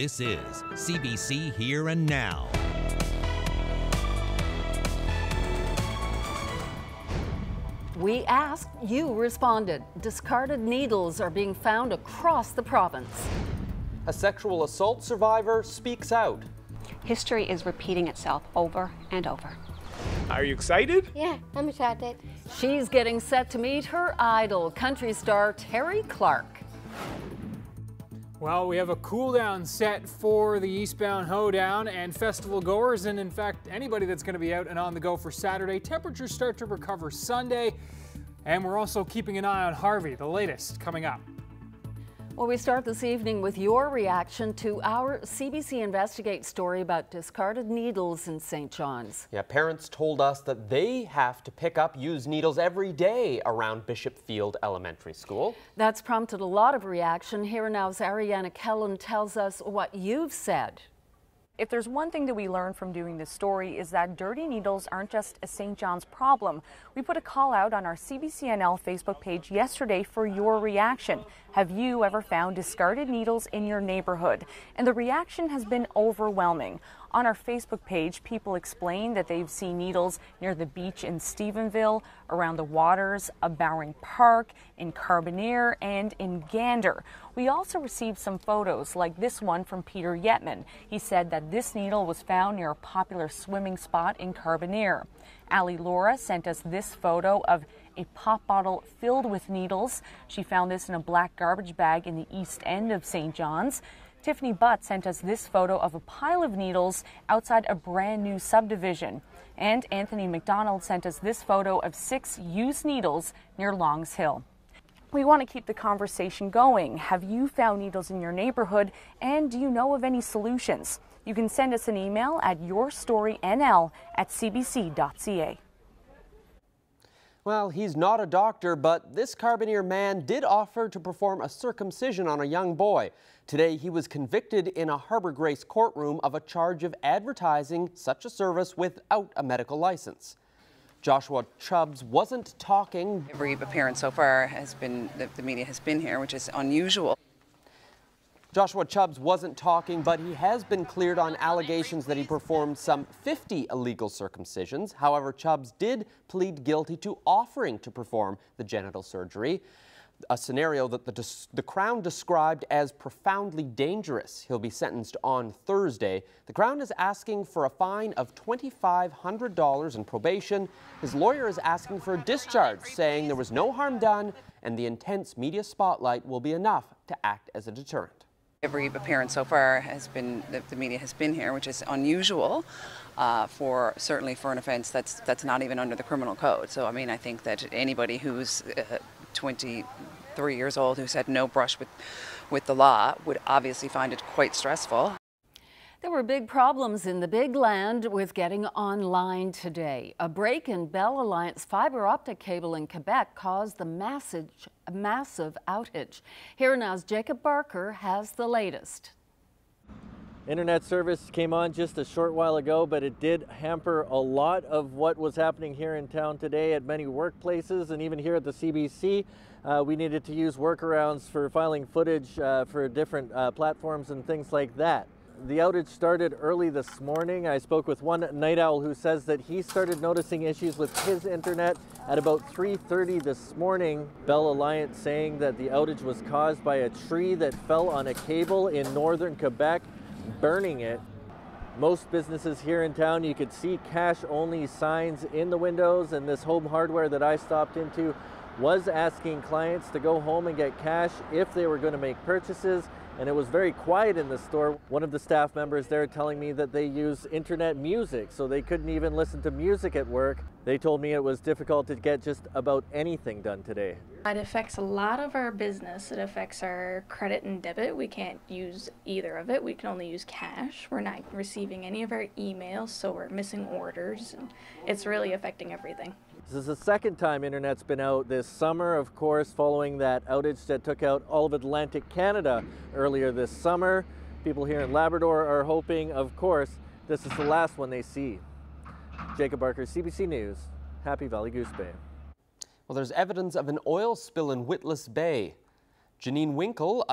This is CBC Here and Now. We asked, you responded. Discarded needles are being found across the province. A sexual assault survivor speaks out. History is repeating itself over and over. Are you excited? Yeah, I'm excited. She's getting set to meet her idol, country star Terry Clark. Well, we have a cool down set for the Eastbound Hoedown and festival goers, and in fact, anybody that's going to be out and on the go for Saturday. Temperatures start to recover Sunday, and we're also keeping an eye on Harvey, the latest coming up. Well, we start this evening with your reaction to our CBC Investigate story about discarded needles in St. John's. Yeah, parents told us that they have to pick up used needles every day around Bishop Field Elementary School. That's prompted a lot of reaction. Here Now's Ariana Carolyn tells us what you've said. If there's one thing that we learned from doing this story is that dirty needles aren't just a St. John's problem. We put a call out on our CBC NL Facebook page yesterday for your reaction. Have you ever found discarded needles in your neighborhood? And the reaction has been overwhelming. On our Facebook page, people explain that they've seen needles near the beach in Stephenville, around the waters of Bowring Park, in Carbonear, and in Gander. We also received some photos like this one from Peter Yetman. He said that this needle was found near a popular swimming spot in Carbonear. Ali Laura sent us this photo of a pop bottle filled with needles. She found this in a black garbage bag in the east end of St. John's. Tiffany Butt sent us this photo of a pile of needles outside a brand new subdivision. And Anthony McDonald sent us this photo of 6 used needles near Longs Hill. We want to keep the conversation going. Have you found needles in your neighborhood, and do you know of any solutions? You can send us an email at yourstorynl@cbc.ca. Well, he's not a doctor, but this Carbonear man did offer to perform a circumcision on a young boy. Today, he was convicted in a Harbour Grace courtroom of a charge of advertising such a service without a medical license. Joshua Chubbs wasn't talking. Every appearance so far has been, the media has been here, which is unusual. Joshua Chubbs wasn't talking, but he has been cleared on allegations that he performed some 50 illegal circumcisions. However, Chubbs did plead guilty to offering to perform the genital surgery, a scenario that the Crown described as profoundly dangerous. He'll be sentenced on Thursday. The Crown is asking for a fine of $2,500 and probation. His lawyer is asking for a discharge, saying there was no harm done and the intense media spotlight will be enough to act as a deterrent. Every appearance so far has been, the media has been here, which is unusual certainly for an offence that's not even under the criminal code. So I mean, I think that anybody who's 23 years old who's had no brush with the law would obviously find it quite stressful. There were big problems in the Big Land with getting online today. A break in Bell Alliance fiber optic cable in Quebec caused the massive outage. Here Now's Jacob Barker has the latest. Internet service came on just a short while ago, but it did hamper a lot of what was happening here in town today at many workplaces, and even here at the CBC. We needed to use workarounds for filing footage for different platforms and things like that. The outage started early this morning. I spoke with one night owl who says that he started noticing issues with his internet at about 3:30 this morning. Bell Alliance saying that the outage was caused by a tree that fell on a cable in northern Quebec, burning it. Most businesses here in town, you could see cash-only signs in the windows, and this home hardware that I stopped into was asking clients to go home and get cash if they were going to make purchases. And it was very quiet in the store. One of the staff members there telling me that they use internet music, so they couldn't even listen to music at work. They told me it was difficult to get just about anything done today. It affects a lot of our business. It affects our credit and debit. We can't use either of it. We can only use cash. We're not receiving any of our emails, so we're missing orders. And it's really affecting everything. This is the second time internet's been out this summer, of course, following that outage that took out all of Atlantic Canada earlier this summer. People here in Labrador are hoping, of course, this is the last one they see. Jacob Barker, CBC News, Happy Valley Goose Bay. Well, there's evidence of an oil spill in Witless Bay. Janine Winkle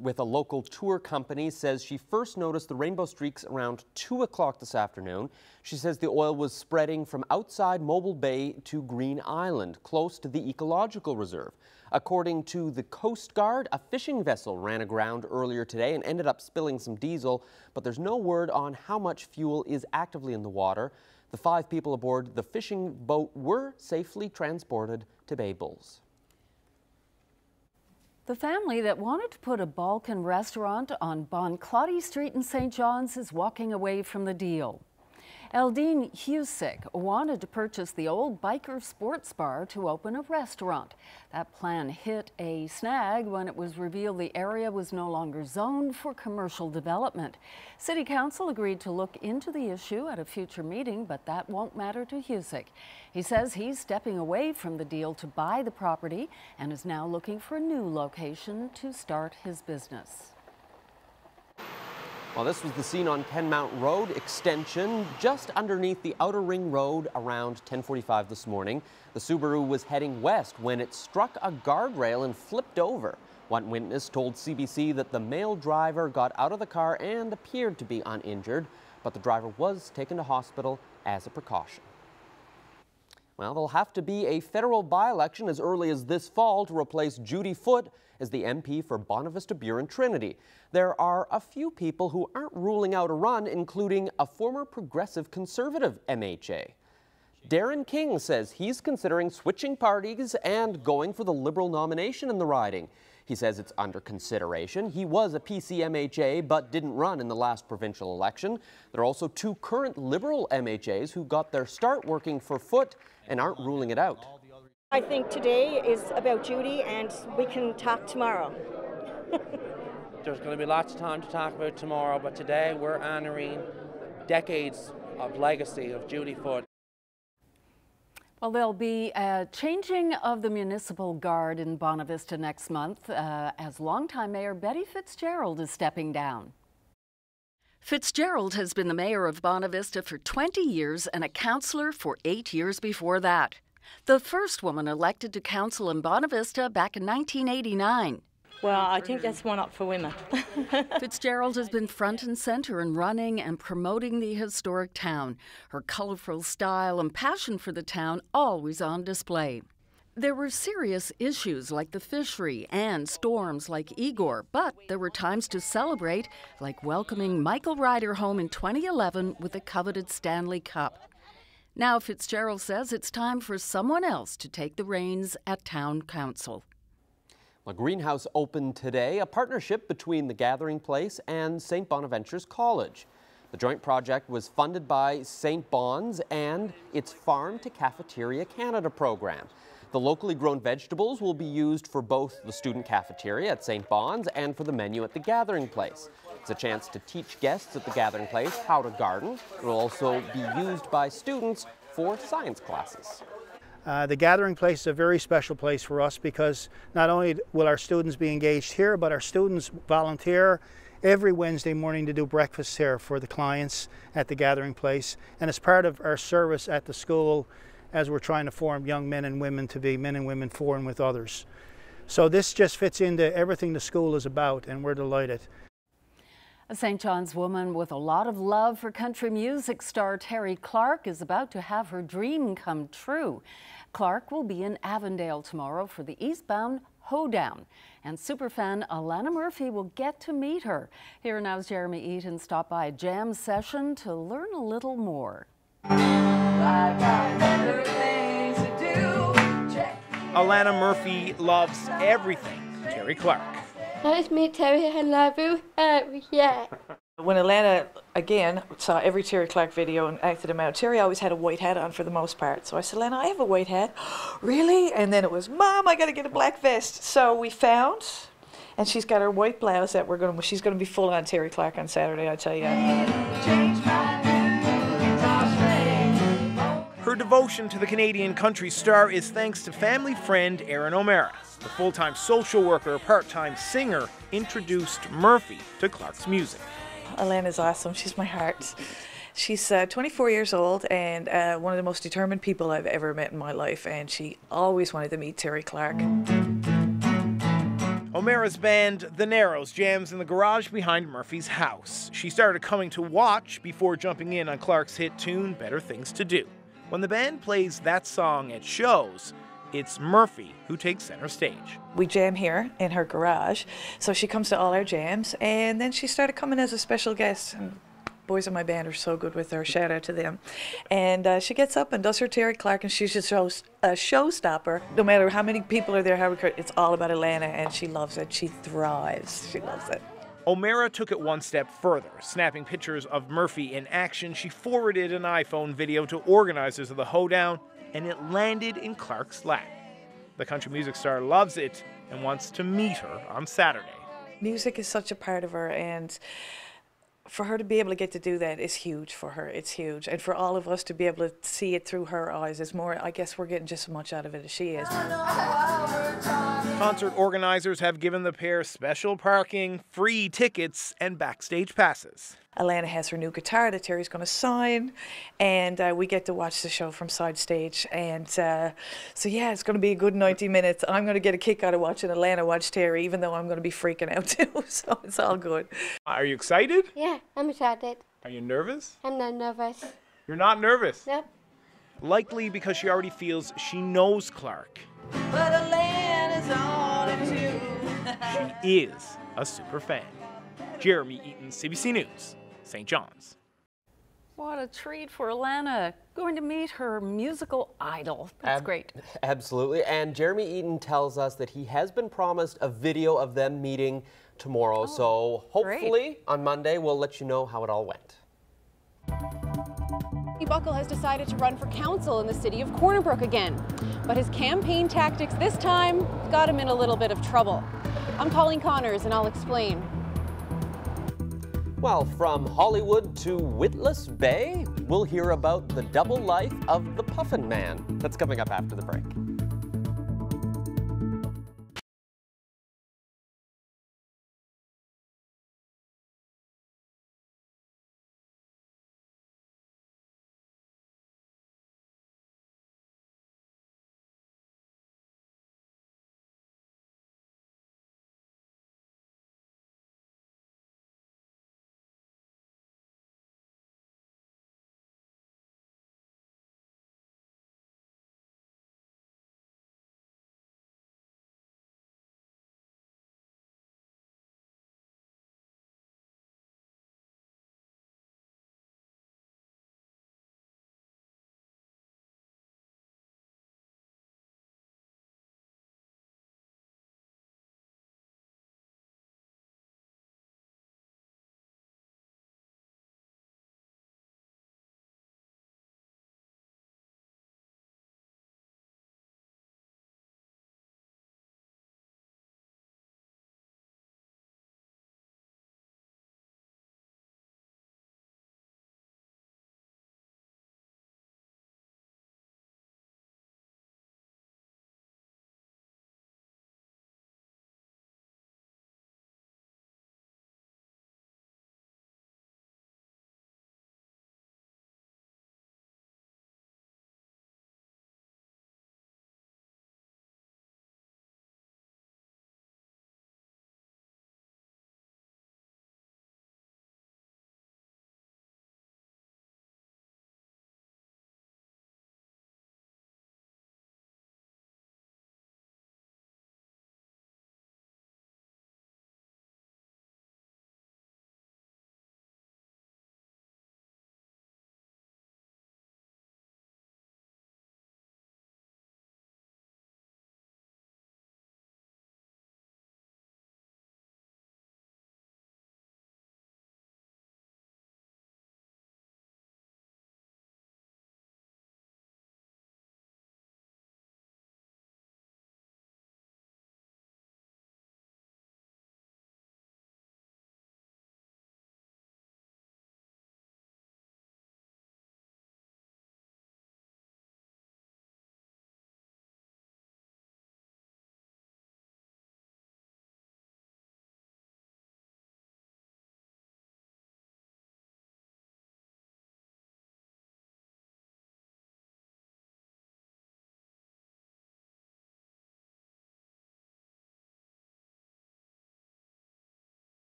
with a local tour company says she first noticed the rainbow streaks around 2 o'clock this afternoon. She says the oil was spreading from outside Mobile Bay to Green Island, close to the ecological reserve. According to the Coast Guard, a fishing vessel ran aground earlier today and ended up spilling some diesel, but there's no word on how much fuel is actively in the water. The 5 people aboard the fishing boat were safely transported to Bay Bulls. The family that wanted to put a Balkan restaurant on Bon Claudy Street in St. John's is walking away from the deal. Eldine Husick wanted to purchase the old biker sports bar to open a restaurant. That plan hit a snag when it was revealed the area was no longer zoned for commercial development. City Council agreed to look into the issue at a future meeting, but that won't matter to Husick. He says he's stepping away from the deal to buy the property and is now looking for a new location to start his business. Well, this was the scene on Kenmount Road extension, just underneath the Outer Ring Road around 10:45 this morning. The Subaru was heading west when it struck a guardrail and flipped over. One witness told CBC that the male driver got out of the car and appeared to be uninjured, but the driver was taken to hospital as a precaution. Well, there'll have to be a federal by-election as early as this fall to replace Judy Foote as the MP for Bonavista Burin Trinity. There are a few people who aren't ruling out a run, including a former progressive conservative MHA. Darren King says he's considering switching parties and going for the Liberal nomination in the riding. He says it's under consideration. He was a PC MHA but didn't run in the last provincial election. There are also 2 current Liberal MHAs who got their start working for Foote and aren't ruling it out. I think today is about Judy and we can talk tomorrow. There's going to be lots of time to talk about tomorrow, but today we're honouring decades of legacy of Judy Foote. Well, there'll be a changing of the municipal guard in Bonavista next month as longtime Mayor Betty Fitzgerald is stepping down. Fitzgerald has been the mayor of Bonavista for 20 years and a councillor for 8 years before that. The first woman elected to council in Bonavista back in 1989. Well, I think that's one up for women. Fitzgerald has been front and center in running and promoting the historic town. Her colorful style and passion for the town always on display. There were serious issues like the fishery and storms like Igor, but there were times to celebrate, like welcoming Michael Ryder home in 2011 with the coveted Stanley Cup. Now Fitzgerald says it's time for someone else to take the reins at Town Council. A greenhouse opened today, a partnership between the Gathering Place and St. Bonaventure's College. The joint project was funded by St. Bon's and its Farm to Cafeteria Canada program. The locally grown vegetables will be used for both the student cafeteria at St. Bon's and for the menu at the Gathering Place. It's a chance to teach guests at the Gathering Place how to garden. It will also be used by students for science classes. The Gathering Place is a very special place for us because not only will our students be engaged here, but our students volunteer every Wednesday morning to do breakfast here for the clients at the Gathering Place. And it's part of our service at the school as we're trying to form young men and women to be men and women for and with others. So this just fits into everything the school is about, and we're delighted. A St. John's woman with a lot of love for country music star Terry Clark is about to have her dream come true. Clark will be in Avondale tomorrow for the Eastbound Hoedown, and Superfan Alana Murphy will get to meet her. Here now's Jeremy Eaton stopped by a jam session to learn a little more. Alana Murphy loves everything Terry Clark. Nice to meet Terry. I love you. Yeah. When Alana, again, saw every Terry Clark video and acted him out, Terry always had a white hat on for the most part. So I said, Alana, I have a white hat. Really? And then it was, Mom, I got to get a black vest. So we found, and she's got her white blouse that she's going to be full on Terry Clark on Saturday, I tell you. Her devotion to the Canadian country star is thanks to family friend Erin O'Mara. The full-time social worker, part-time singer, introduced Murphy to Clark's music. Alana's awesome. She's my heart. She's 24 years old and one of the most determined people I've ever met in my life, and she always wanted to meet Terry Clark. O'Mara's band, The Narrows, jams in the garage behind Murphy's house. She started coming to watch before jumping in on Clark's hit tune, Better Things to Do. When the band plays that song at shows, it's Murphy who takes center stage. We jam here in her garage, so she comes to all our jams, and then she started coming as a special guest. And boys in my band are so good with her, shout out to them. And she gets up and does her Terry Clark, and she's just a showstopper. No matter how many people are there, it's all about Alana, and she loves it. She thrives. She loves it. O'Mara took it one step further. Snapping pictures of Murphy in action, she forwarded an iPhone video to organizers of the hoedown, and it landed in Clark's lap. The country music star loves it and wants to meet her on Saturday. Music is such a part of her, and for her to be able to get to do that is huge for her. It's huge. And for all of us to be able to see it through her eyes is more, I guess we're getting just as much out of it as she is. Concert organizers have given the pair special parking, free tickets, and backstage passes. Alana has her new guitar that Terry's going to sign, and we get to watch the show from side stage. And so yeah, it's going to be a good 90 minutes. I'm going to get a kick out of watching Alana watch Terry, even though I'm going to be freaking out too, so it's all good. Are you excited? Yeah, I'm excited. Are you nervous? I'm not nervous. You're not nervous? Nope. Likely because she already feels she knows Clark. But Alana's on it too. She is a super fan. Jeremy Eaton, CBC News, St. John's. What a treat for Alana, going to meet her musical idol. That's great. Absolutely. And Jeremy Eaton tells us that he has been promised a video of them meeting tomorrow. So hopefully on Monday, we'll let you know how it all went. Buckle has decided to run for council in the city of Corner Brook again. But his campaign tactics this time got him in a little bit of trouble. I'm Colleen Connors, and I'll explain. Well, from Hollywood to Witless Bay, we'll hear about the double life of the Puffin Man. That's coming up after the break.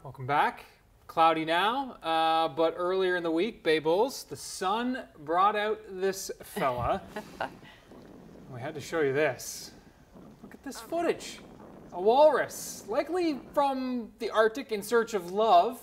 Welcome back. Cloudy now, but earlier in the week, Bay Bulls, the sun brought out this fella. We had to show you this. Look at this footage. A walrus, likely from the Arctic in search of love.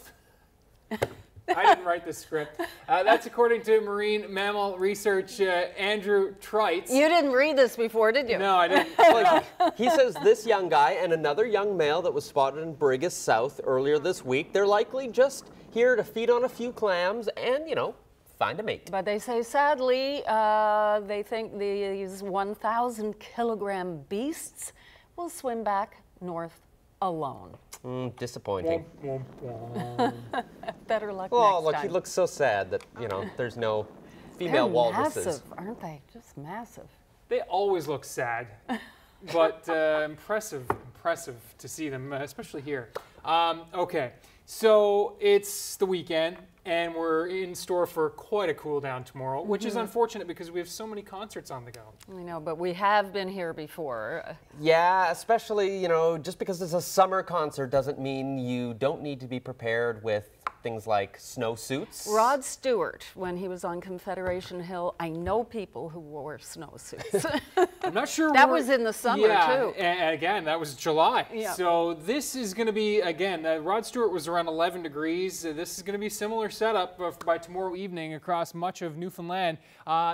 I didn't write this script. That's according to marine mammal research Andrew Trites. You didn't read this before, did you? No, I didn't. Well, he says this young guy and another young male that was spotted in Brigus South earlier this week, they're likely just here to feed on a few clams and, you know, find a mate. But they say, sadly, they think these 1,000-kilogram beasts will swim back north alone. Disappointing. Better luck Oh, next look, time. he looks so sad that, you know, there's no female walruses. Massive, aren't they? Just massive. They always look sad, but impressive to see them, especially here. Okay, so it's the weekend, and we're in store for quite a cool down tomorrow, which is unfortunate because we have so many concerts on the go. I know, but we have been here before. Yeah, especially, you know, just because it's a summer concert doesn't mean you don't need to be prepared with things like snowsuits. Rod Stewart, when he was on Confederation Hill, I know people who wore snowsuits. I'm not sure. That was in the summer, too. And again, that was July. Yeah. So this is going to be, again, Rod Stewart was around 11 degrees. This is going to be a similar setup by tomorrow evening across much of Newfoundland.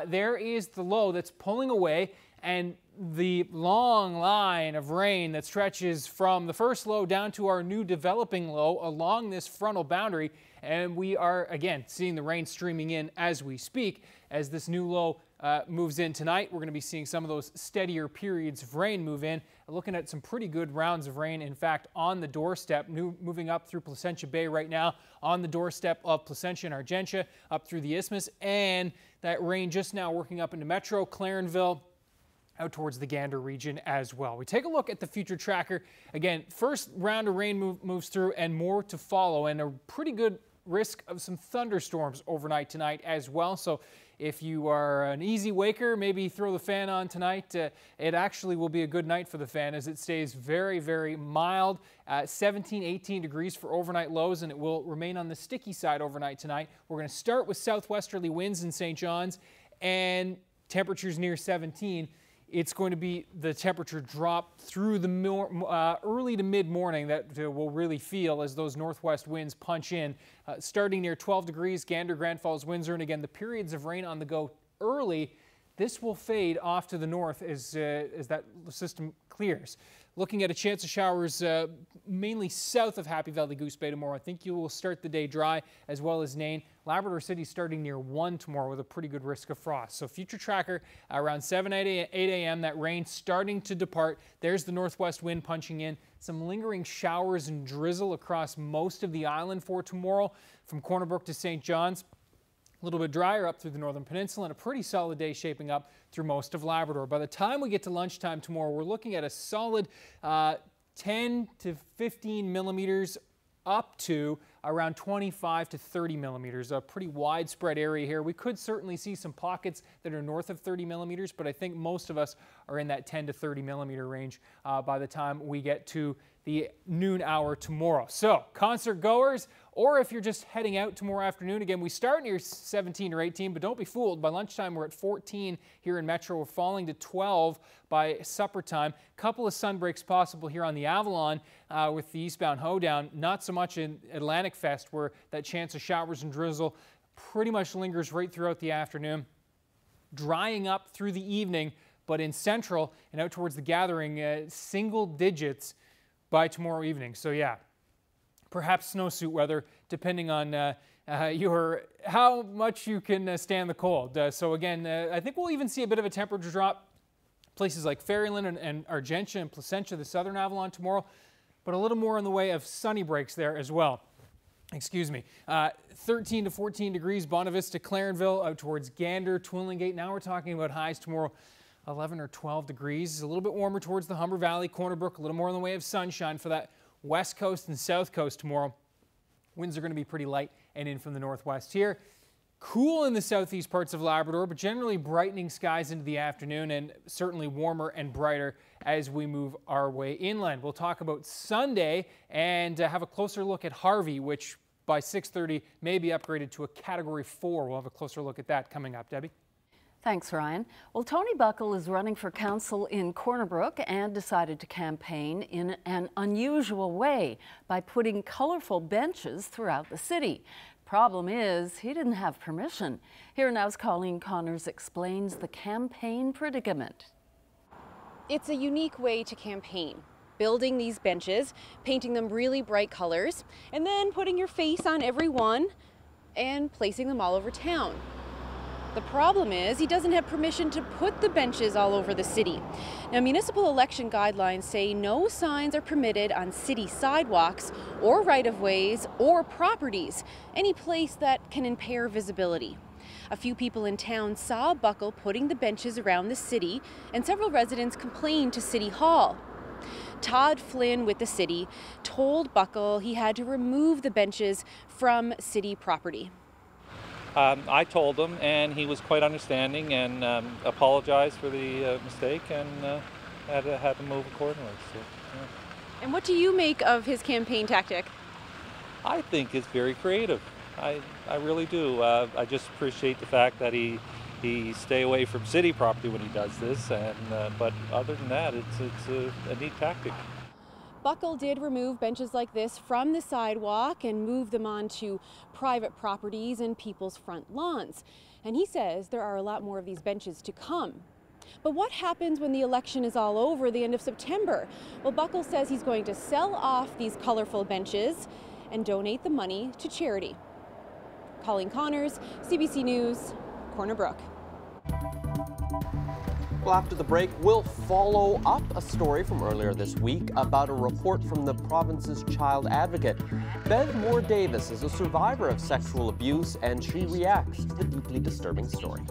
There is the low that's pulling away, and the long line of rain that stretches from the first low down to our new developing low along this frontal boundary. And we are, again, seeing the rain streaming in as we speak. As this new low moves in tonight, we're going to be seeing some of those steadier periods of rain move in. Looking at some pretty good rounds of rain, in fact, on the doorstep, moving up through Placentia Bay right now, on the doorstep of Placentia and Argentia, up through the Isthmus, and that rain just now working up into Metro, Clarenville, out towards the Gander region as well. We take a look at the future tracker. Again, first round of rain moves through and more to follow, and a pretty good risk of some thunderstorms overnight tonight as well. So if you are an easy waker, maybe throw the fan on tonight. It actually will be a good night for the fan as it stays very, very mild. 17, 18 degrees for overnight lows, and it will remain on the sticky side overnight tonight. We're going to start with southwesterly winds in St. John's and temperatures near 17. It's going to be the temperature drop through the early to mid-morning that we'll really feel as those northwest winds punch in. Starting near 12 degrees, Gander, Grand Falls, Windsor, and again, the periods of rain on the go early. This will fade off to the north as that system clears. Looking at a chance of showers mainly south of Happy Valley Goose Bay tomorrow. I think you will start the day dry as well as Nain. Labrador City starting near 1 tomorrow with a pretty good risk of frost. So future tracker around 7, 8 a.m. that rain starting to depart. There's the northwest wind punching in. Some lingering showers and drizzle across most of the island for tomorrow from Corner Brook to St. John's. A little bit drier up through the Northern Peninsula and a pretty solid day shaping up through most of Labrador. By the time we get to lunchtime tomorrow, we're looking at a solid 10 to 15 millimeters up to around 25 to 30 millimeters, a pretty widespread area here. We could certainly see some pockets that are north of 30 millimeters, but I think most of us are in that 10 to 30 millimeter range by the time we get to the noon hour tomorrow. So concert goers, or if you're just heading out tomorrow afternoon, again, we start near 17 or 18, but don't be fooled. By lunchtime, we're at 14 here in Metro. We're falling to 12 by supper time. Couple of sun breaks possible here on the Avalon with the eastbound hoedown. Not so much in Atlantic Fest, where that chance of showers and drizzle pretty much lingers right throughout the afternoon. Drying up through the evening, but in Central and out towards the Gathering, single digits by tomorrow evening. So yeah, perhaps snowsuit weather, depending on how much you can stand the cold. So again, I think we'll even see a bit of a temperature drop. Places like Ferryland and Argentia and Placentia, the southern Avalon tomorrow, but a little more in the way of sunny breaks there as well. Excuse me. 13 to 14 degrees, Bonavista, Clarenville, out towards Gander, Twillingate. Now we're talking about highs tomorrow. 11 or 12 degrees. A little bit warmer towards the Humber Valley, Corner Brook, a little more in the way of sunshine for that west coast and south coast tomorrow. Winds are going to be pretty light and in from the northwest here. Cool in the southeast parts of Labrador, but generally brightening skies into the afternoon and certainly warmer and brighter as we move our way inland. We'll talk about Sunday and have a closer look at Harvey, which by 6:30 may be upgraded to a Category 4. We'll have a closer look at that coming up. Debbie? Thanks, Ryan. Well, Tony Buckle is running for council in Corner Brook and decided to campaign in an unusual way by putting colorful benches throughout the city. Problem is, he didn't have permission. Here now's Colleen Connors explains the campaign predicament. It's a unique way to campaign. Building these benches, painting them really bright colors, and then putting your face on every one and placing them all over town. The problem is he doesn't have permission to put the benches all over the city. Now, municipal election guidelines say no signs are permitted on city sidewalks or right-of-ways or properties, any place that can impair visibility. A few people in town saw Buckle putting the benches around the city, and several residents complained to City Hall. Todd Flynn with the city told Buckle he had to remove the benches from city property. I told him, and he was quite understanding and apologized for the mistake and had to move accordingly. So, yeah. And what do you make of his campaign tactic? I think it's very creative. I really do. I just appreciate the fact that he stay away from city property when he does this, and but other than that, it's a neat tactic. Buckle did remove benches like this from the sidewalk and move them onto private properties and people's front lawns. And he says there are a lot more of these benches to come. But what happens when the election is all over the end of September? Well, Buckle says he's going to sell off these colorful benches and donate the money to charity. Colleen Connors, CBC News, Corner Brook. Well, after the break, we'll follow up a story from earlier this week about a report from the province's child advocate. Bev Moore-Davis is a survivor of sexual abuse, and she reacts to the deeply disturbing stories.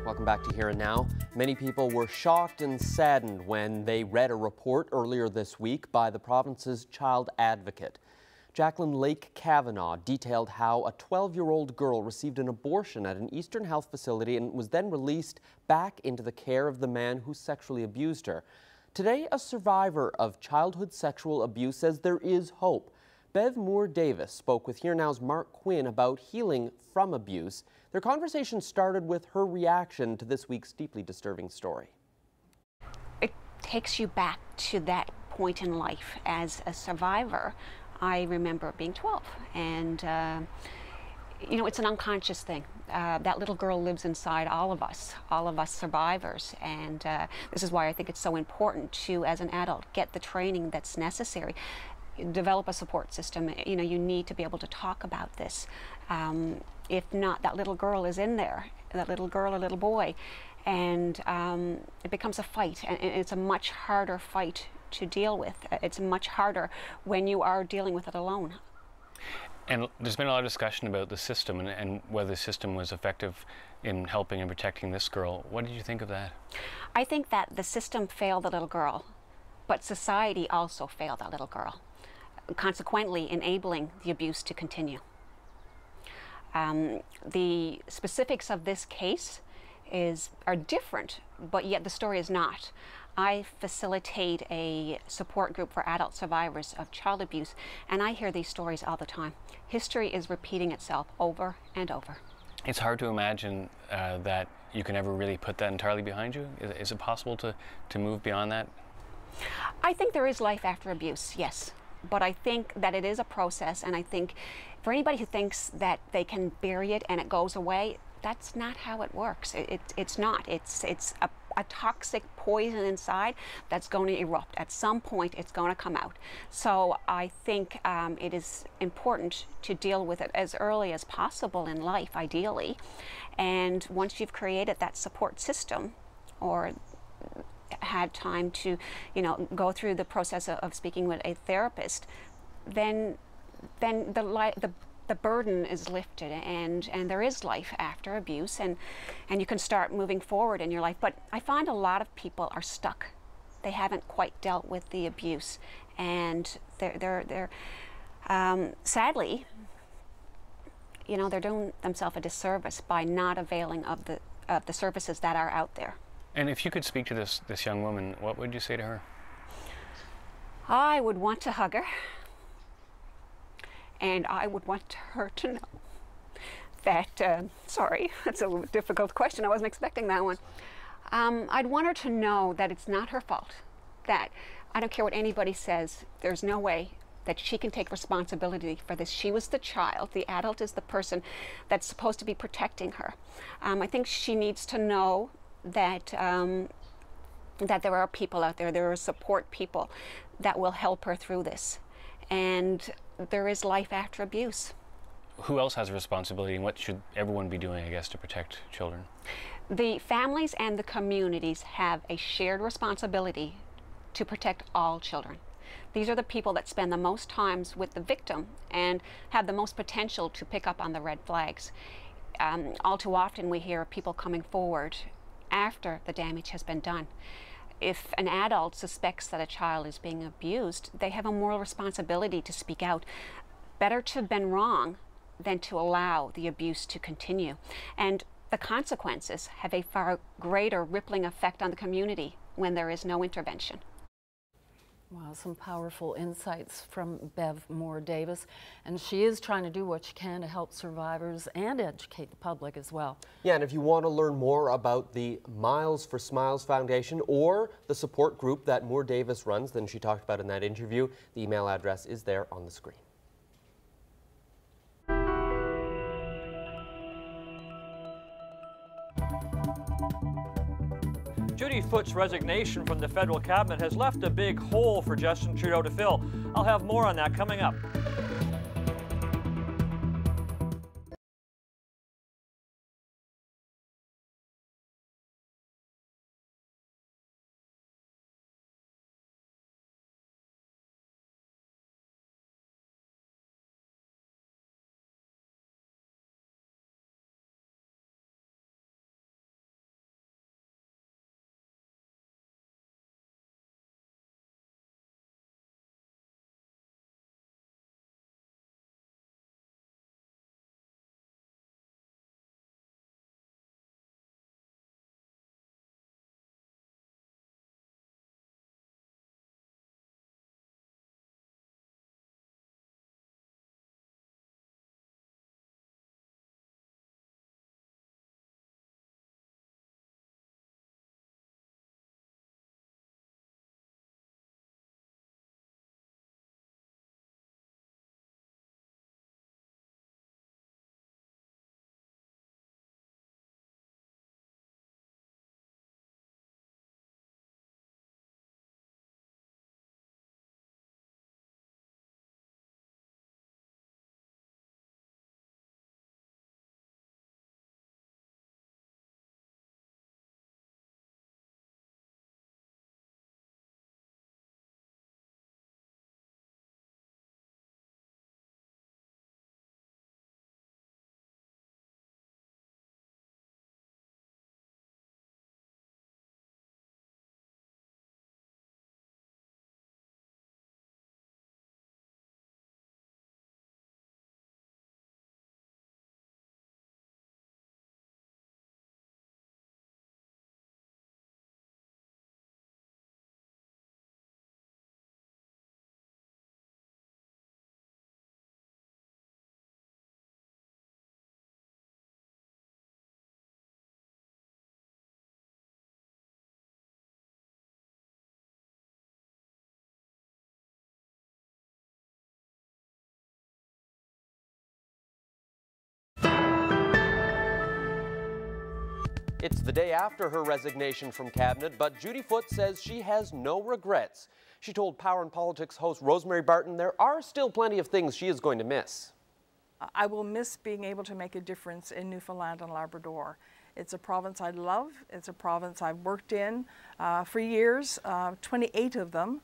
Welcome back to Here and Now. Many people were shocked and saddened when they read a report earlier this week by the province's child advocate. Jacqueline Lake Kavanaugh detailed how a 12-year-old girl received an abortion at an Eastern Health facility and was then released back into the care of the man who sexually abused her. Today, a survivor of childhood sexual abuse says there is hope. Bev Moore-Davis spoke with Here Now's Mark Quinn about healing from abuse. Their conversation started with her reaction to this week's deeply disturbing story. It takes you back to that point in life as a survivor. I remember being 12, and you know, it's an unconscious thing. That little girl lives inside all of us survivors, and this is why I think it's so important to, as an adult, get the training that's necessary. Develop a support system. You know, you need to be able to talk about this. If not, that little girl is in there, that little girl or little boy, and it becomes a fight, and it's a much harder fight to deal with. It's much harder when you are dealing with it alone. And there's been a lot of discussion about the system and whether the system was effective in helping and protecting this girl. What did you think of that? I think that the system failed the little girl, but society also failed that little girl, consequently enabling the abuse to continue. The specifics of this case are different, but yet the story is not. I facilitate a support group for adult survivors of child abuse, and I hear these stories all the time. History is repeating itself over and over. It's hard to imagine that you can ever really put that entirely behind you. Is it possible to move beyond that? I think there is life after abuse, yes. But I think that it is a process, and I think for anybody who thinks that they can bury it and it goes away, that's not how it works. It's not. It's a toxic poison inside that's going to erupt. At some point, it's going to come out. So I think it is important to deal with it as early as possible in life, ideally. And once you've created that support system, or had time to, you know, go through the process of speaking with a therapist, then the burden is lifted, and there is life after abuse, and you can start moving forward in your life. But I find a lot of people are stuck. They haven't quite dealt with the abuse, and they're sadly, you know, they're doing themselves a disservice by not availing of the services that are out there. And if you could speak to this young woman, what would you say to her? I would want to hug her, and I would want her to know that, sorry, that's a little difficult question. I wasn't expecting that one. I'd want her to know that it's not her fault, that I don't care what anybody says, there's no way that she can take responsibility for this. She was the child. The adult is the person that's supposed to be protecting her. I think she needs to know that that there are people out there, there are support people that will help her through this. And there is life after abuse. Who else has a responsibility, and what should everyone be doing, I guess, to protect children? The families and the communities have a shared responsibility to protect all children. These are the people that spend the most times with the victim and have the most potential to pick up on the red flags. All too often we hear of people coming forward after the damage has been done. If an adult suspects that a child is being abused, they have a moral responsibility to speak out. Better to have been wrong than to allow the abuse to continue. And the consequences have a far greater rippling effect on the community when there is no intervention. Wow, some powerful insights from Bev Moore-Davis, and she is trying to do what she can to help survivors and educate the public as well. Yeah, and if you want to learn more about the Miles for Smiles Foundation or the support group that Moore-Davis runs, than she talked about in that interview, the email address is there on the screen. Judy Foote's resignation from the federal cabinet has left a big hole for Justin Trudeau to fill. I'll have more on that coming up. It's the day after her resignation from cabinet, but Judy Foote says she has no regrets. She told Power and Politics host Rosemary Barton there are still plenty of things she is going to miss. I will miss being able to make a difference in Newfoundland and Labrador. It's a province I love. It's a province I've worked in for years, 28 of them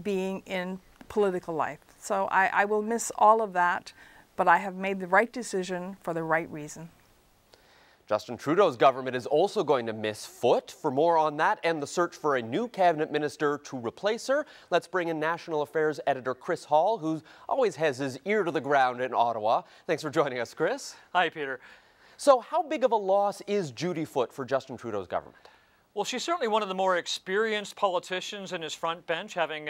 being in political life. So I will miss all of that, but I have made the right decision for the right reason. Justin Trudeau's government is also going to miss Foote. For more on that and the search for a new cabinet minister to replace her, let's bring in National Affairs editor Chris Hall, who always has his ear to the ground in Ottawa. Thanks for joining us, Chris. Hi, Peter. So how big of a loss is Judy Foote for Justin Trudeau's government? Well, she's certainly one of the more experienced politicians in his front bench, having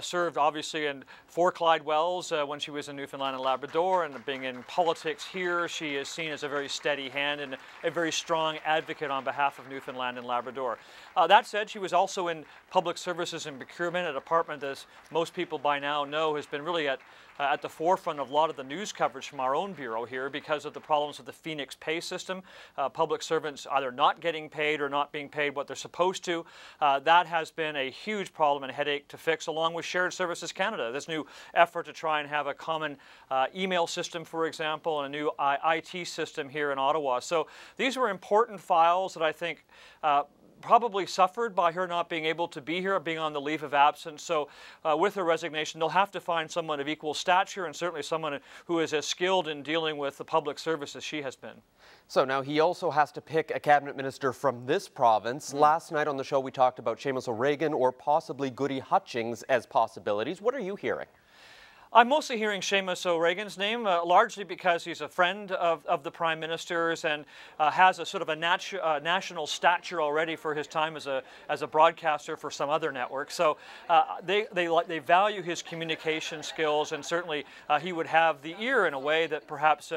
served obviously for Clyde Wells when she was in Newfoundland and Labrador, and being in politics here, she is seen as a very steady hand and a very strong advocate on behalf of Newfoundland and Labrador. That said, she was also in public services and procurement, a department, as most people by now know, has been really at the forefront of a lot of the news coverage from our own bureau here because of the problems with the Phoenix pay system. Public servants either not getting paid or not being paid what they're supposed to. That has been a huge problem and headache to fix, along with Shared Services Canada. This new effort to try and have a common email system, for example, and a new IT system here in Ottawa. So these were important files that I think probably suffered by her not being able to be here, being on the leave of absence. So with her resignation, they'll have to find someone of equal stature and certainly someone who is as skilled in dealing with the public service as she has been. So now he also has to pick a cabinet minister from this province. Last night on the show, we talked about Seamus O'Regan or possibly Goody Hutchings as possibilities. What are you hearing? I'm mostly hearing Seamus O'Regan's name, largely because he's a friend of the Prime Minister's and has a sort of a national stature already for his time as a broadcaster for some other network. So they value his communication skills, and certainly he would have the ear in a way that perhaps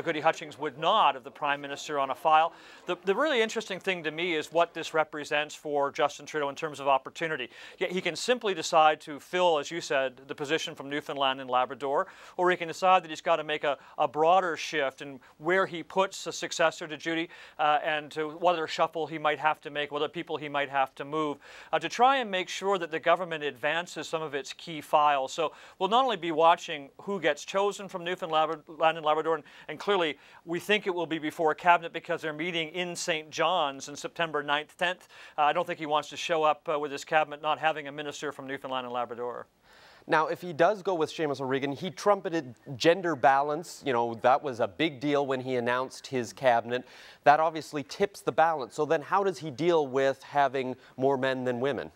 Goody Hutchings would not of the Prime Minister on a file. The really interesting thing to me is what this represents for Justin Trudeau in terms of opportunity. He can simply decide to fill, as you said, the position from Newfoundland and Labrador, or he can decide that he's got to make a broader shift in where he puts a successor to Judy and to what other shuffle he might have to make, what other people he might have to move to try and make sure that the government advances some of its key files. So we'll not only be watching who gets chosen from Newfoundland and Labrador, and clearly we think it will be before cabinet because they're meeting in St. John's on September 9th, 10th. I don't think he wants to show up with his cabinet not having a minister from Newfoundland and Labrador. Now, if he does go with Seamus O'Regan, he trumpeted gender balance. You know, that was a big deal when he announced his cabinet. That obviously tips the balance. So then how does he deal with having more men than women?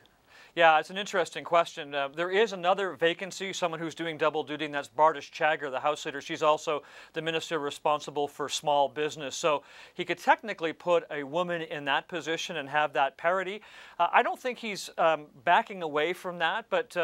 Yeah, it's an interesting question. There is another vacancy, someone who's doing double duty, and that's Bardish Chagger, the House Leader. She's also the minister responsible for small business. So he could technically put a woman in that position and have that parity. I don't think he's backing away from that, but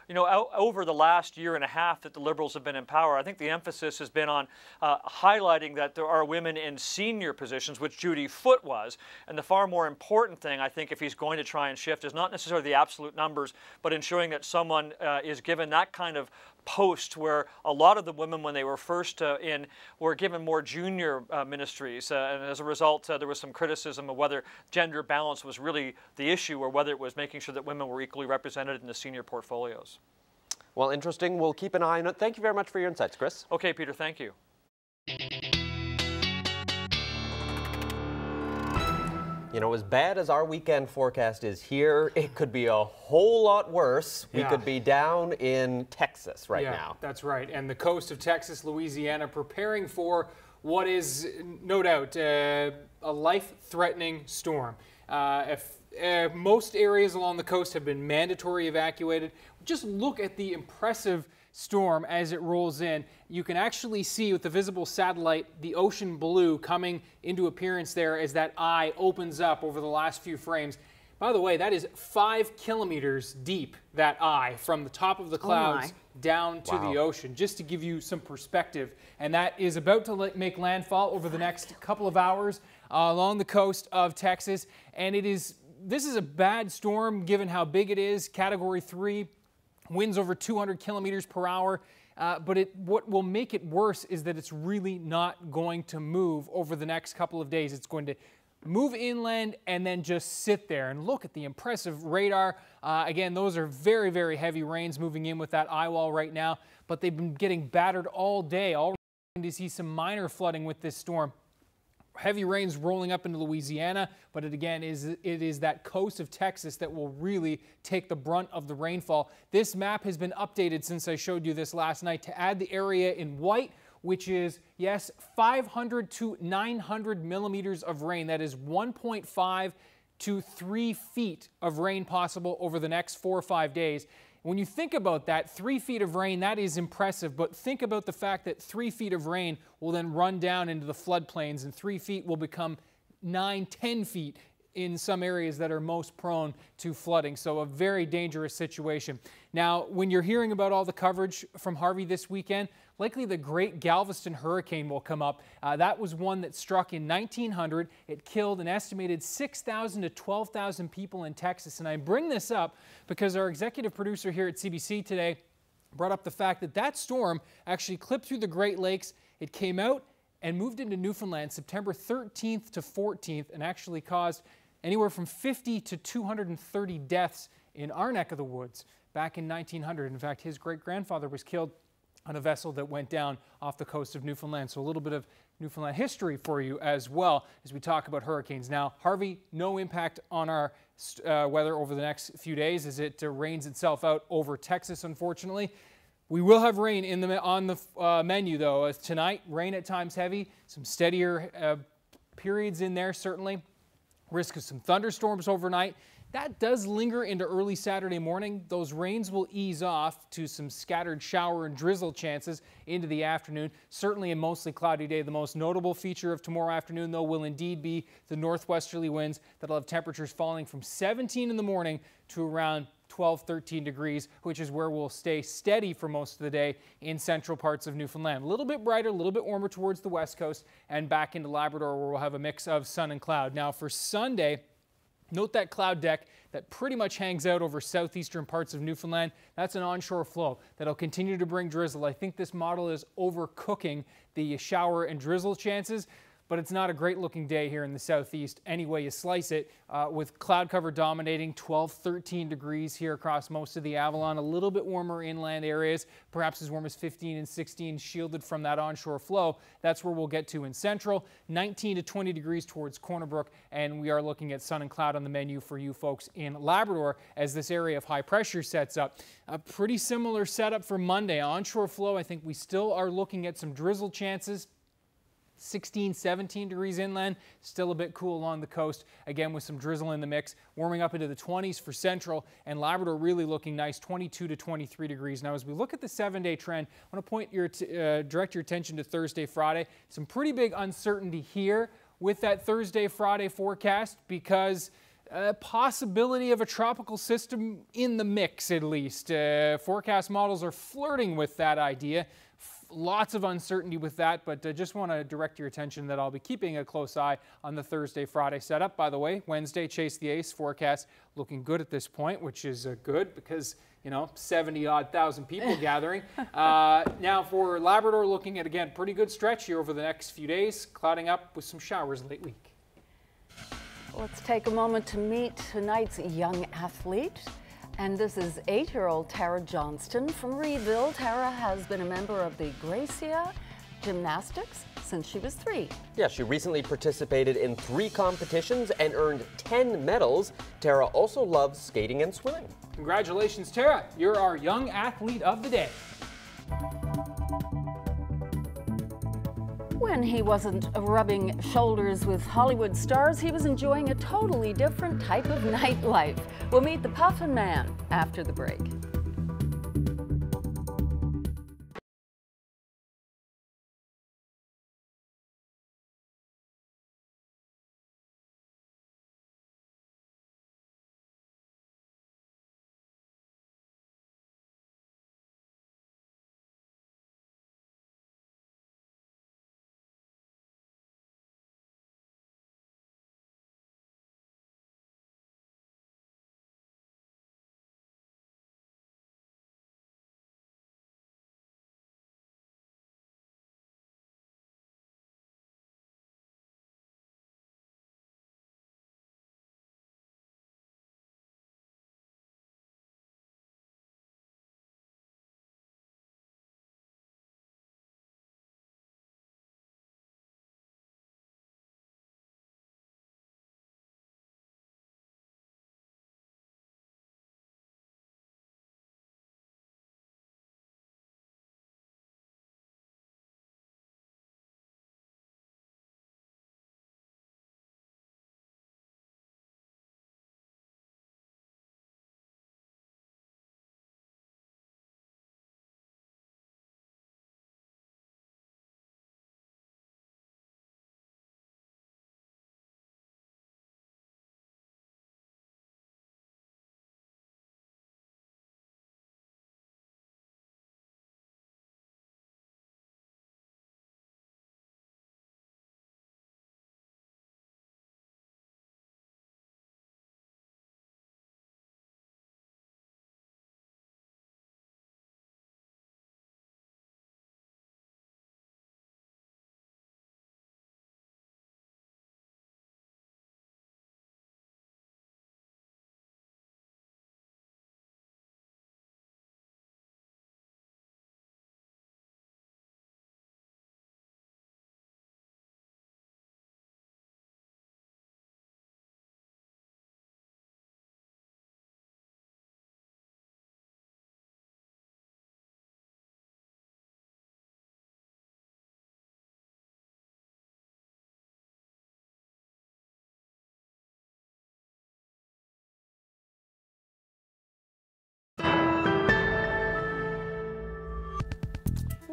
you know, over the last year and a half that the Liberals have been in power, I think the emphasis has been on highlighting that there are women in senior positions, which Judy Foote was. And the far more important thing, I think, if he's going to try and shift, is not necessarily the absolute numbers, but ensuring that someone is given that kind of post where a lot of the women, when they were first in, were given more junior ministries. And as a result, there was some criticism of whether gender balance was really the issue or whether it was making sure that women were equally represented in the senior portfolios. Well, interesting. We'll keep an eye on it. Thank you very much for your insights, Chris. Okay, Peter, thank you. You know, as bad as our weekend forecast is here, it could be a whole lot worse. We could be down in Texas right now. That's right. And the coast of Texas, Louisiana, preparing for what is no doubt a life-threatening storm. Most areas along the coast have been mandatory evacuated. Just look at the impressive storm as it rolls in. You can actually see with the visible satellite the ocean blue coming into appearance there as that eye opens up over the last few frames. By the way, that is 5 kilometers deep, that eye, from the top of the clouds down to the ocean, just to give you some perspective. And that is about to make landfall over the next couple of hours along the coast of Texas. And this is a bad storm given how big it is, Category 3. Winds over 200 kilometers per hour, but what will make it worse is that it's really not going to move over the next couple of days. It's going to move inland, and then just sit there. And look at the impressive radar. Again, those are very, very heavy rains moving in with that eye wall right now, but they've been getting battered all day. Already to see some minor flooding with this storm. Heavy rains rolling up into Louisiana, but it is that coast of Texas that will really take the brunt of the rainfall. This map has been updated since I showed you this last night to add the area in white, which is, yes, 500 to 900 millimeters of rain. That is 1.5 to 3 feet of rain possible over the next 4 or 5 days. When you think about that, 3 feet of rain, that is impressive, but think about the fact that 3 feet of rain will then run down into the floodplains, and 3 feet will become 9, 10 feet in some areas that are most prone to flooding. So a very dangerous situation. Now, when you're hearing about all the coverage from Harvey this weekend, likely the Great Galveston Hurricane will come up. That was one that struck in 1900. It killed an estimated 6,000 to 12,000 people in Texas. And I bring this up because our executive producer here at CBC today brought up the fact that that storm actually clipped through the Great Lakes. It came out and moved into Newfoundland September 13th to 14th and actually caused anywhere from 50 to 230 deaths in our neck of the woods back in 1900. In fact, his great-grandfather was killed on a vessel that went down off the coast of Newfoundland. So a little bit of Newfoundland history for you as well as we talk about hurricanes. Now, Harvey, no impact on our weather over the next few days as it rains itself out over Texas, unfortunately. We will have rain on the menu, though. Tonight, rain at times heavy, some steadier periods in there, certainly. Risk of some thunderstorms overnight. That does linger into early Saturday morning. Those rains will ease off to some scattered shower and drizzle chances into the afternoon. Certainly a mostly cloudy day. The most notable feature of tomorrow afternoon, though, will indeed be the northwesterly winds that'll have temperatures falling from 17 in the morning to around 12, 13 degrees, which is where we'll stay steady for most of the day in central parts of Newfoundland. A little bit brighter, a little bit warmer towards the west coast and back into Labrador, where we'll have a mix of sun and cloud. Now for Sunday, note that cloud deck that pretty much hangs out over southeastern parts of Newfoundland. That's an onshore flow that'll continue to bring drizzle. I think this model is overcooking the shower and drizzle chances, but it's not a great looking day here in the southeast any way you slice it, with cloud cover dominating 12, 13 degrees here across most of the Avalon. A little bit warmer inland areas, perhaps as warm as 15 and 16, shielded from that onshore flow. That's where we'll get to in central. 19 to 20 degrees towards Corner Brook, and we are looking at sun and cloud on the menu for you folks in Labrador as this area of high pressure sets up. A pretty similar setup for Monday. Onshore flow, I think we still are looking at some drizzle chances. 16, 17 degrees inland, still a bit cool along the coast, again with some drizzle in the mix, warming up into the 20s for central, and Labrador really looking nice, 22 to 23 degrees. Now as we look at the 7-day trend, I want to direct your attention to Thursday, Friday. Some pretty big uncertainty here with that Thursday, Friday forecast because possibility of a tropical system in the mix, at least. Forecast models are flirting with that idea. Lots of uncertainty with that, but just want to direct your attention that I'll be keeping a close eye on the Thursday, Friday setup. By the way, Wednesday, Chase the Ace forecast looking good at this point, which is good because, you know, 70-odd thousand people gathering. Now for Labrador, looking at, again, pretty good stretch here over the next few days, clouding up with some showers late week. Let's take a moment to meet tonight's young athlete. And this is 8-year-old Tara Johnston from Reedville. Tara has been a member of the Gracia Gymnastics since she was 3. Yeah, she recently participated in 3 competitions and earned 10 medals. Tara also loves skating and swimming. Congratulations, Tara. You're our young athlete of the day. When he wasn't rubbing shoulders with Hollywood stars, he was enjoying a totally different type of nightlife. We'll meet the Puffin Man after the break.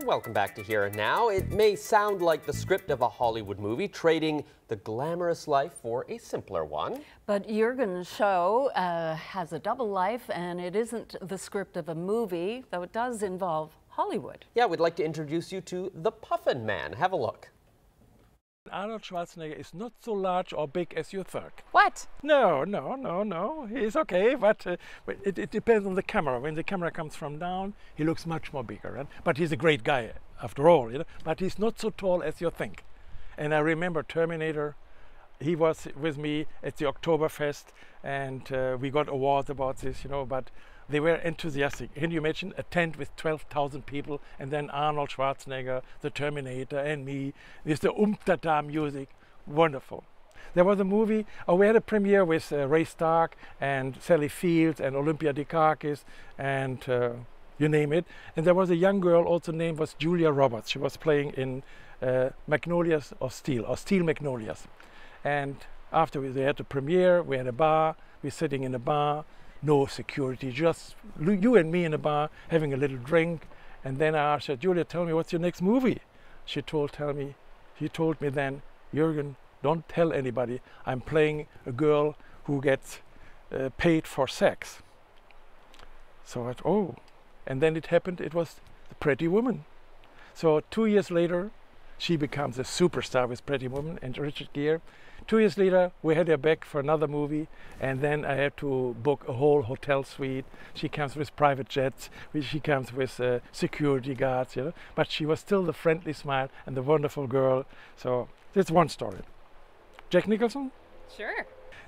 Welcome back to Here and Now. It may sound like the script of a Hollywood movie, trading the glamorous life for a simpler one. But Jurgen's show has a double life, and it isn't the script of a movie, though it does involve Hollywood. Yeah, we'd like to introduce you to the Puffin Man. Have a look. Arnold Schwarzenegger is not so large or big as you think. What? No. He's okay, but it depends on the camera. When the camera comes from down, he looks much more bigger. Right? But he's a great guy, after all. You know? But he's not so tall as you think. And I remember Terminator. He was with me at the Oktoberfest, and we got awards about this, you know. But they were enthusiastic. Can you imagine a tent with 12,000 people, and then Arnold Schwarzenegger, the Terminator, and me with the da music? Wonderful. There was a movie, we had a premiere with Ray Stark and Sally Fields and Olympia Dukakis and you name it. And there was a young girl, also named was Julia Roberts. She was playing in Magnolias of Steel, or Steel Magnolias. And after they had the premiere, we had a bar, we're sitting in a bar, no security, just you and me in a bar having a little drink. And then I asked her, Julia, tell me, what's your next movie? She told me then, Jürgen, don't tell anybody. I'm playing a girl who gets paid for sex. So I thought, oh. And then it happened, it was the Pretty Woman. So 2 years later, she becomes a superstar with Pretty Woman and Richard Gere. 2 years later, we had her back for another movie, and then I had to book a whole hotel suite. She comes with private jets, she comes with security guards, you know. But she was still the friendly smile and the wonderful girl. So that's one story. Jack Nicholson? Sure.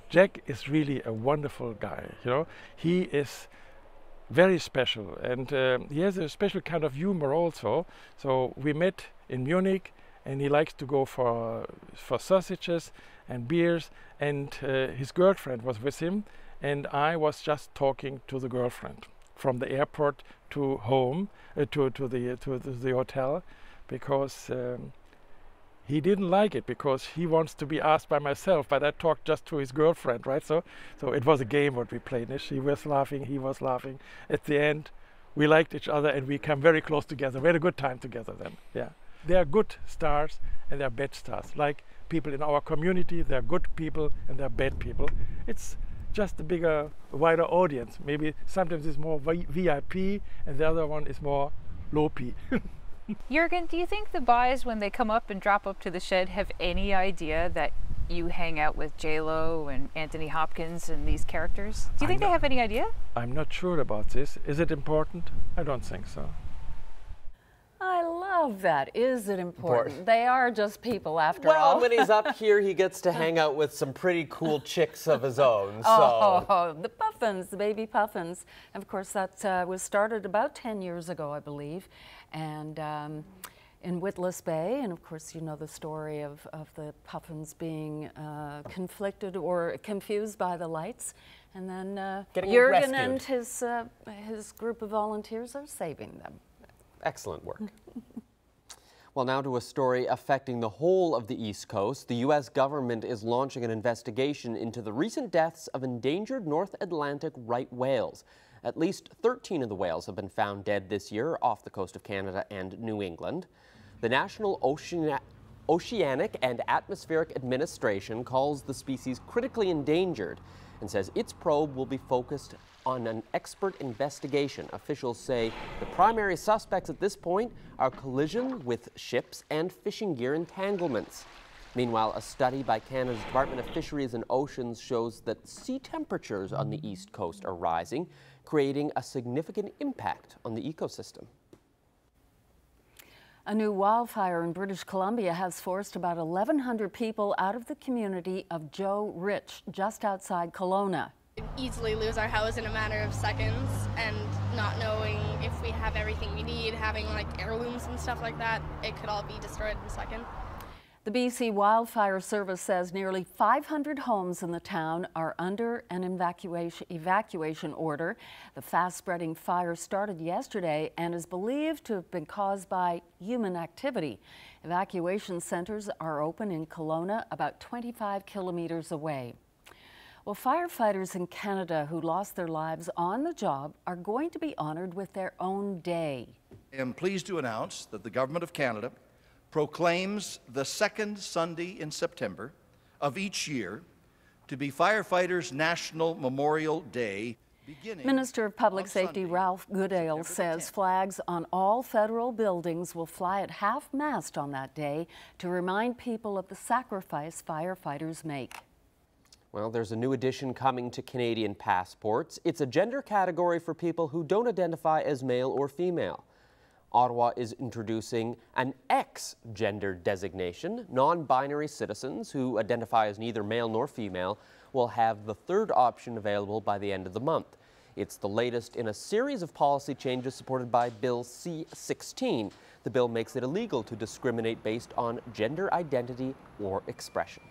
Jack is really a wonderful guy, you know. He is very special, and he has a special kind of humor also. So we met in Munich, and he likes to go for sausages and beers, and his girlfriend was with him, and I was just talking to the girlfriend from the airport to home, to the hotel, because he didn't like it, because he wants to be asked by myself, but I talked just to his girlfriend, right? So it was a game what we played. She was laughing, he was laughing. At the end, we liked each other, and we came very close together. We had a good time together then, yeah. There are good stars and there are bad stars. Like people in our community, there are good people and there are bad people. It's just a bigger, wider audience. Maybe sometimes it's more VIP and the other one is more low-P. Jürgen, do you think the boys, when they come up and drop up to the shed, have any idea that you hang out with J-Lo and Anthony Hopkins and these characters? Do you think they have any idea? I'm not sure about this. Is it important? I don't think so. I love that. Is it important? They are just people after all. Well, when he's up here, he gets to hang out with some pretty cool chicks of his own. Oh, the puffins, the baby puffins. And of course, that was started about 10 years ago, I believe, and in Witless Bay. And of course, you know the story of the puffins being conflicted or confused by the lights. And then Jürgen and his group of volunteers are saving them. Excellent work. Well, now to a story affecting the whole of the East Coast. The U.S. government is launching an investigation into the recent deaths of endangered North Atlantic right whales. At least 13 of the whales have been found dead this year off the coast of Canada and New England. The National Oceanic and Atmospheric Administration calls the species critically endangered and says its probe will be focused on an expert investigation. Officials say the primary suspects at this point are collision with ships and fishing gear entanglements. Meanwhile, a study by Canada's Department of Fisheries and Oceans shows that sea temperatures on the East Coast are rising, creating a significant impact on the ecosystem. A new wildfire in British Columbia has forced about 1,100 people out of the community of Joe Rich, just outside Kelowna. Easily lose our house in a matter of seconds, and not knowing if we have everything we need, having like heirlooms and stuff like that, it could all be destroyed in a second. The BC Wildfire Service says nearly 500 homes in the town are under an evacuation order. The fast-spreading fire started yesterday and is believed to have been caused by human activity. Evacuation centers are open in Kelowna, about 25 kilometers away. Well, firefighters in Canada who lost their lives on the job are going to be honored with their own day. I am pleased to announce that the Government of Canada proclaims the second Sunday in September of each year to be Firefighters' National Memorial Day. Minister of Public Safety Ralph Goodale says flags on all federal buildings will fly at half-mast on that day to remind people of the sacrifice firefighters make. Well, there's a new addition coming to Canadian passports. It's a gender category for people who don't identify as male or female. Ottawa is introducing an X-gender designation. Non-binary citizens who identify as neither male nor female will have the third option available by the end of the month. It's the latest in a series of policy changes supported by Bill C-16. The bill makes it illegal to discriminate based on gender identity or expression.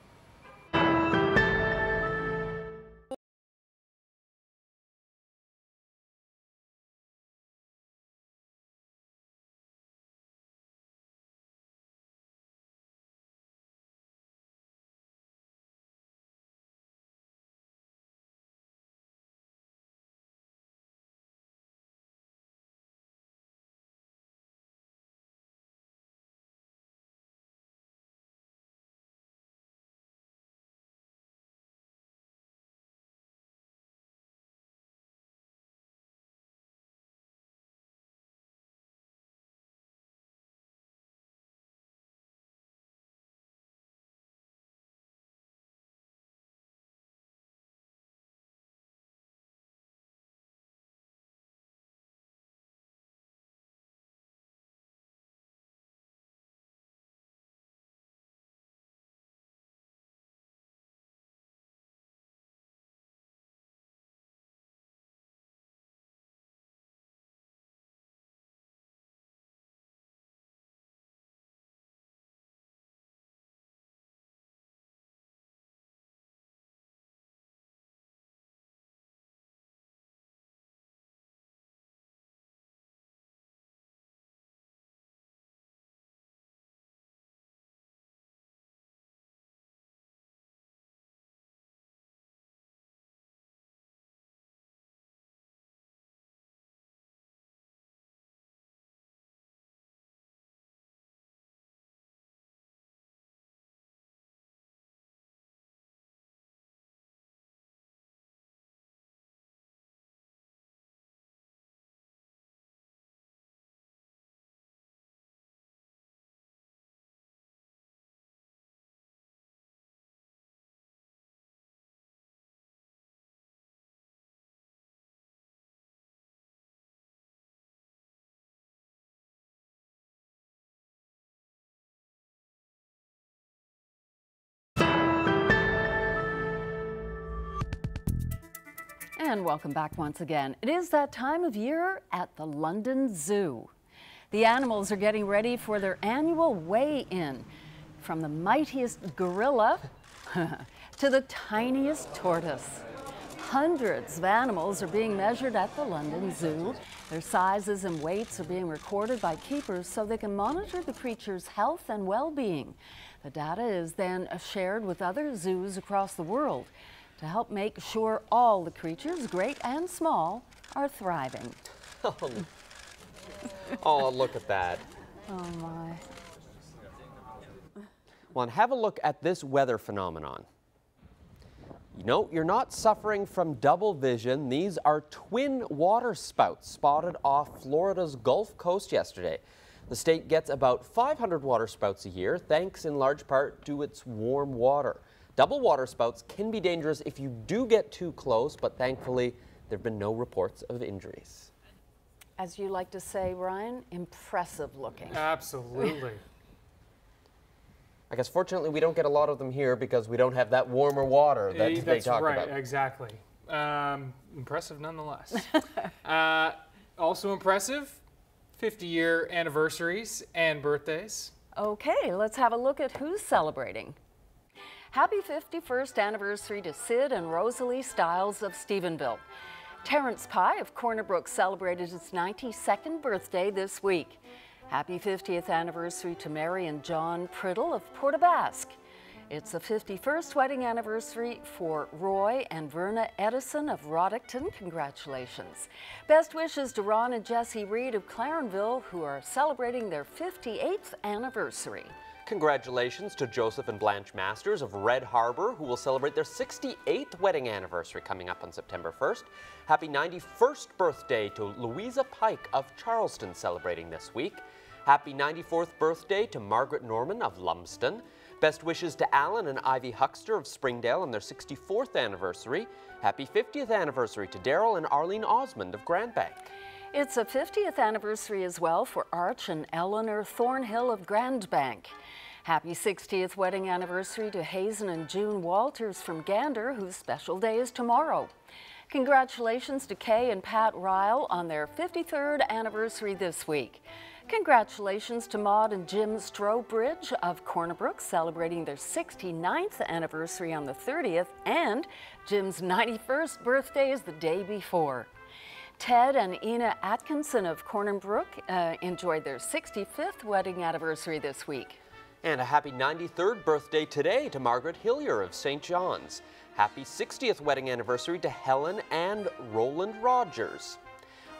And welcome back once again. It is that time of year at the London Zoo. The animals are getting ready for their annual weigh-in, from the mightiest gorilla to the tiniest tortoise. Hundreds of animals are being measured at the London Zoo. Their sizes and weights are being recorded by keepers so they can monitor the creature's health and well-being. The data is then shared with other zoos across the world to help make sure all the creatures, great and small, are thriving. Oh, look at that. Oh my. Well, and have a look at this weather phenomenon. You know, you're not suffering from double vision. These are twin water spouts spotted off Florida's Gulf Coast yesterday. The state gets about 500 water spouts a year, thanks in large part to its warm water. Double water spouts can be dangerous if you do get too close, but thankfully there have been no reports of injuries. As you like to say, Ryan, impressive looking. Absolutely. I guess fortunately we don't get a lot of them here because we don't have that warmer water that they talk about. That's right, exactly. Impressive nonetheless. Also impressive, 50-year anniversaries and birthdays. Okay, let's have a look at who's celebrating. Happy 51st anniversary to Sid and Rosalie Stiles of Stephenville. Terrence Pye of Corner Brook celebrated his 92nd birthday this week. Happy 50th anniversary to Mary and John Priddle of Port aux Basques. It's the 51st wedding anniversary for Roy and Verna Edison of Roddickton. Congratulations. Best wishes to Ron and Jessie Reed of Clarenville, who are celebrating their 58th anniversary. Congratulations to Joseph and Blanche Masters of Red Harbor, who will celebrate their 68th wedding anniversary coming up on September 1st. Happy 91st birthday to Louisa Pike of Charleston, celebrating this week. Happy 94th birthday to Margaret Norman of Lumsden. Best wishes to Alan and Ivy Huckster of Springdale on their 64th anniversary. Happy 50th anniversary to Daryl and Arlene Osmond of Grand Bank. It's a 50th anniversary as well for Arch and Eleanor Thornhill of Grand Bank. Happy 60th wedding anniversary to Hazen and June Walters from Gander, whose special day is tomorrow. Congratulations to Kay and Pat Ryle on their 53rd anniversary this week. Congratulations to Maud and Jim Strobridge of Cornerbrook, celebrating their 69th anniversary on the 30th, and Jim's 91st birthday is the day before. Ted and Ina Atkinson of Cornerbrook enjoyed their 65th wedding anniversary this week. And a happy 93rd birthday today to Margaret Hillier of St. John's. Happy 60th wedding anniversary to Helen and Roland Rogers.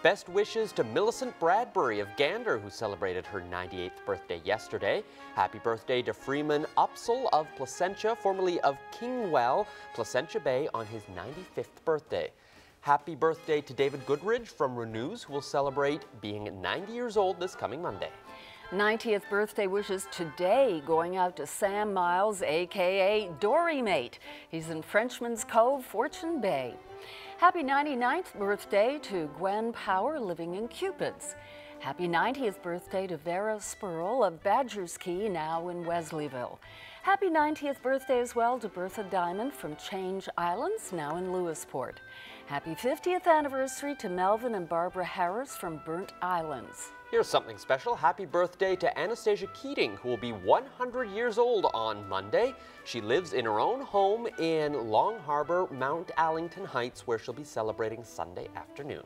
Best wishes to Millicent Bradbury of Gander, who celebrated her 98th birthday yesterday. Happy birthday to Freeman Upsall of Placentia, formerly of Kingwell, Placentia Bay, on his 95th birthday. Happy birthday to David Goodridge from Renews, who will celebrate being 90 years old this coming Monday. 90th birthday wishes today going out to Sam Miles, aka Dory Mate. He's in Frenchman's Cove, Fortune Bay. Happy 99th birthday to Gwen Power, living in Cupids. Happy 90th birthday to Vera Spurl of Badger's Key, now in Wesleyville. Happy 90th birthday as well to Bertha Diamond from Change Islands, now in Lewisport. Happy 50th anniversary to Melvin and Barbara Harris from Burnt Islands. Here's something special. Happy birthday to Anastasia Keating, who will be 100 years old on Monday. She lives in her own home in Long Harbor, Mount Allington Heights, where she'll be celebrating Sunday afternoon.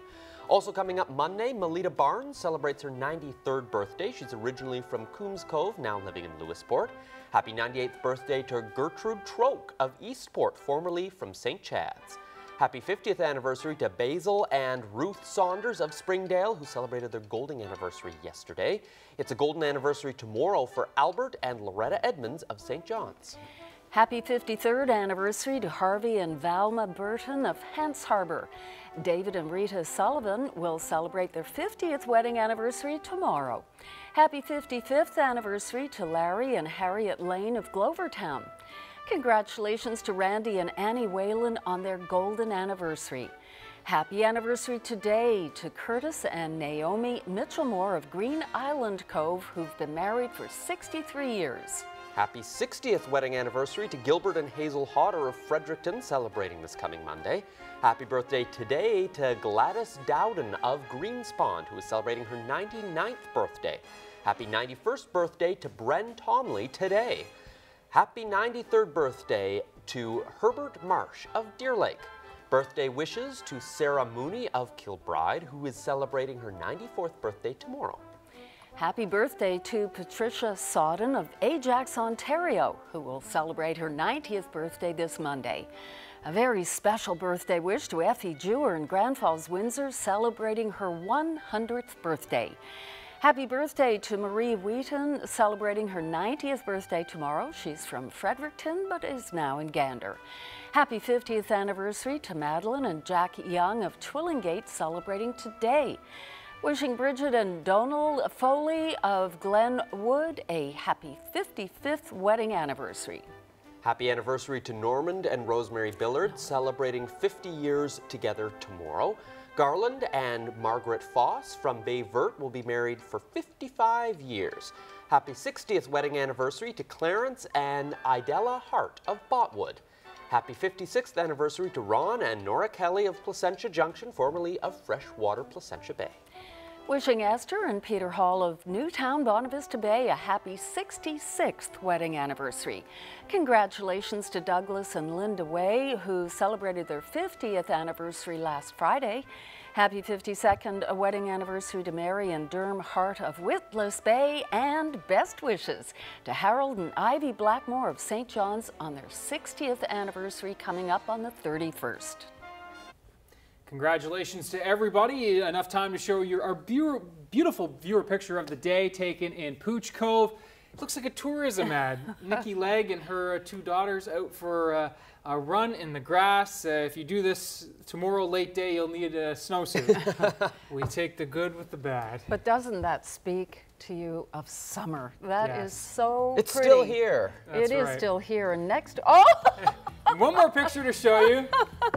Also coming up Monday, Melita Barnes celebrates her 93rd birthday. She's originally from Coombs Cove, now living in Lewisport. Happy 98th birthday to Gertrude Troke of Eastport, formerly from St. Chad's. Happy 50th anniversary to Basil and Ruth Saunders of Springdale, who celebrated their golden anniversary yesterday. It's a golden anniversary tomorrow for Albert and Loretta Edmonds of St. John's. Happy 53rd anniversary to Harvey and Valma Burton of Hants Harbor. David and Rita Sullivan will celebrate their 50th wedding anniversary tomorrow. Happy 55th anniversary to Larry and Harriet Lane of Glovertown. Congratulations to Randy and Annie Whalen on their golden anniversary. Happy anniversary today to Curtis and Naomi Mitchellmore of Green Island Cove, who've been married for 63 years. Happy 60th wedding anniversary to Gilbert and Hazel Hodder of Fredericton, celebrating this coming Monday. Happy birthday today to Gladys Dowden of Greenspond, who is celebrating her 99th birthday. Happy 91st birthday to Bren Tomley today. Happy 93rd birthday to Herbert Marsh of Deer Lake. Birthday wishes to Sarah Mooney of Kilbride, who is celebrating her 94th birthday tomorrow. Happy birthday to Patricia Snoddon of Ajax, Ontario, who will celebrate her 90th birthday this Monday. A very special birthday wish to Effie Jewer in Grand Falls, Windsor, celebrating her 100th birthday. Happy birthday to Marie Wheaton, celebrating her 90th birthday tomorrow. She's from Fredericton, but is now in Gander. Happy 50th anniversary to Madeline and Jack Young of Twillingate, celebrating today. Wishing Bridget and Donald Foley of Glenwood a happy 55th wedding anniversary. Happy anniversary to Normand and Rosemary Billard, celebrating 50 years together tomorrow. Garland and Margaret Foss from Bay Vert will be married for 55 years. Happy 60th wedding anniversary to Clarence and Idella Hart of Botwood. Happy 56th anniversary to Ron and Nora Kelly of Placentia Junction, formerly of Freshwater Placentia Bay. Wishing Esther and Peter Hall of Newtown, Bonavista Bay a happy 66th wedding anniversary. Congratulations to Douglas and Linda Way, who celebrated their 50th anniversary last Friday. Happy 52nd wedding anniversary to Mary and Derm Hart of Witless Bay, and best wishes to Harold and Ivy Blackmore of St. John's on their 60th anniversary coming up on the 31st. Congratulations to everybody. Enough time to show you our beautiful viewer picture of the day taken in Pooch Cove. It looks like a tourism ad. Nikki Legg and her 2 daughters out for a run in the grass. If you do this tomorrow late day, you'll need a snowsuit. We take the good with the bad. But doesn't that speak to you of summer? That is so It's pretty. still here. It That's is right. still here. And next, one more picture to show you.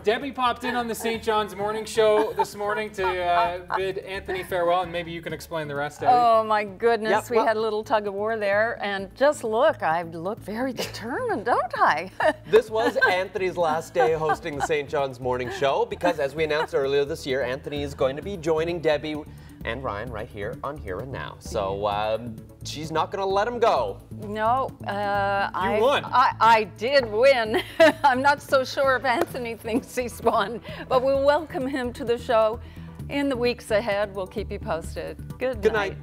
Debbie popped in on the St. John's Morning Show this morning to bid Anthony farewell, and maybe you can explain the rest of it. Oh my goodness, Yep, we well- had a little tug of war there, and just look, I look very determined, don't I? This was Anthony's last day hosting the St. John's Morning Show because, as we announced earlier this year, Anthony is going to be joining Debbie and Ryan right here on Here and Now. So she's not going to let him go. No, You won. I did win. I'm not so sure if Anthony thinks he's won, but we'll welcome him to the show in the weeks ahead. We'll keep you posted. Good night.